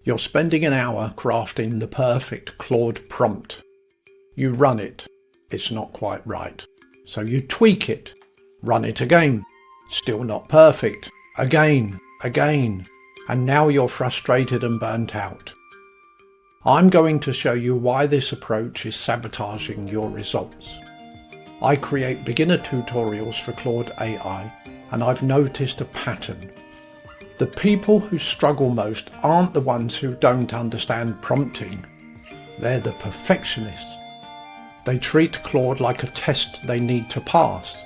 You're spending an hour crafting the perfect Claude prompt. You run it, it's not quite right. So you tweak it, run it again, still not perfect, again, and now you're frustrated and burnt out. I'm going to show you why this approach is sabotaging your results. I create beginner tutorials for Claude AI, and I've noticed a pattern. The people who struggle most aren't the ones who don't understand prompting. They're the perfectionists. They treat Claude like a test they need to pass.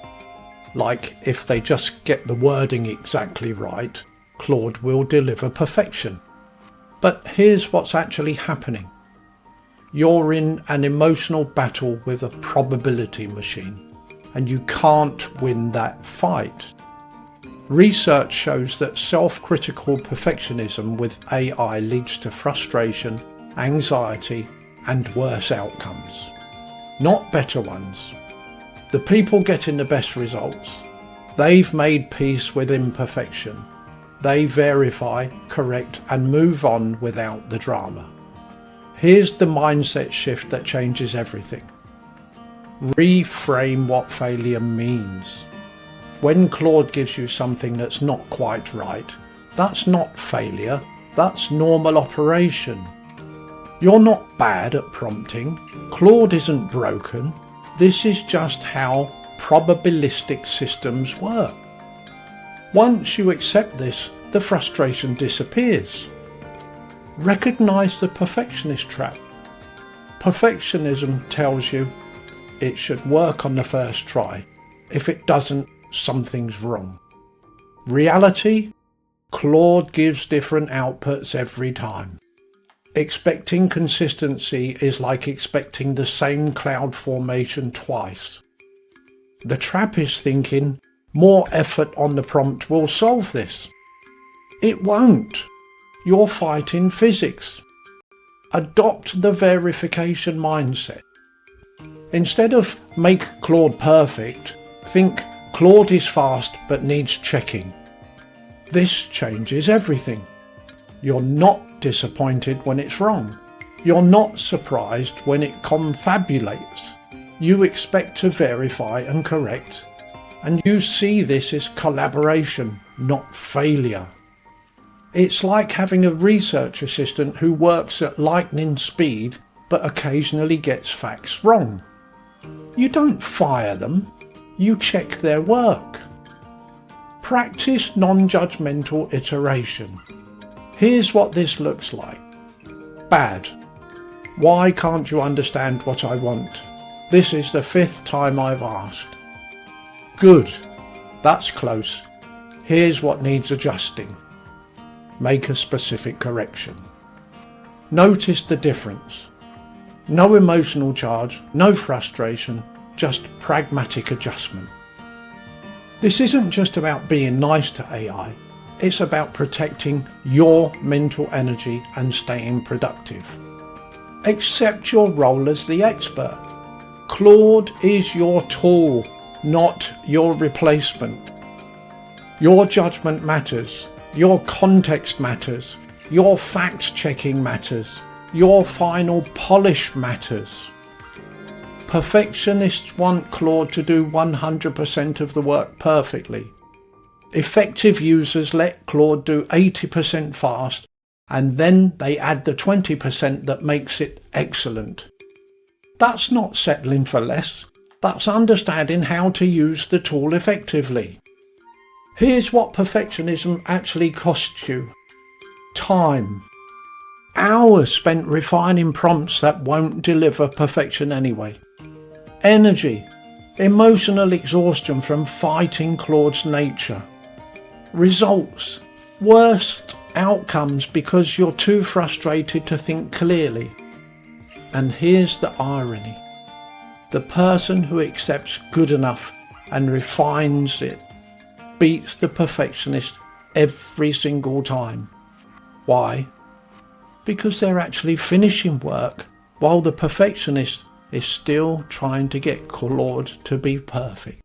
Like if they just get the wording exactly right, Claude will deliver perfection. But here's what's actually happening. You're in an emotional battle with a probability machine, and you can't win that fight. Research shows that self-critical perfectionism with AI leads to frustration, anxiety, and worse outcomes, not better ones. The people getting the best results, they've made peace with imperfection. They verify, correct, and move on without the drama. Here's the mindset shift that changes everything. Reframe what failure means. When Claude gives you something that's not quite right, that's not failure, that's normal operation. You're not bad at prompting. Claude isn't broken. This is just how probabilistic systems work. Once you accept this, the frustration disappears. Recognize the perfectionist trap. Perfectionism tells you it should work on the first try. If it doesn't, something's wrong. Reality? Claude gives different outputs every time. Expecting consistency is like expecting the same cloud formation twice. The trap is thinking more effort on the prompt will solve this. It won't. You're fighting physics. Adopt the verification mindset. Instead of make Claude perfect, think Claude is fast but needs checking. This changes everything. You're not disappointed when it's wrong. You're not surprised when it confabulates. You expect to verify and correct, and you see this as collaboration, not failure. It's like having a research assistant who works at lightning speed but occasionally gets facts wrong. You don't fire them. You check their work. Practice non-judgmental iteration. Here's what this looks like. Bad. Why can't you understand what I want? This is the 5th time I've asked. Good. That's close. Here's what needs adjusting. Make a specific correction. Notice the difference. No emotional charge, no frustration, just pragmatic adjustment. This isn't just about being nice to AI, it's about protecting your mental energy and staying productive. Accept your role as the expert. Claude is your tool, not your replacement. Your judgment matters, your context matters, your fact-checking matters, your final polish matters. Perfectionists want Claude to do 100% of the work perfectly. Effective users let Claude do 80% fast, and then they add the 20% that makes it excellent. That's not settling for less. That's understanding how to use the tool effectively. Here's what perfectionism actually costs you. Time. Hours spent refining prompts that won't deliver perfection anyway. Energy, emotional exhaustion from fighting Claude's nature. Results, worst outcomes because you're too frustrated to think clearly. And here's the irony. The person who accepts good enough and refines it beats the perfectionist every single time. Why? Because they're actually finishing work while the perfectionist is still trying to get Claude to be perfect.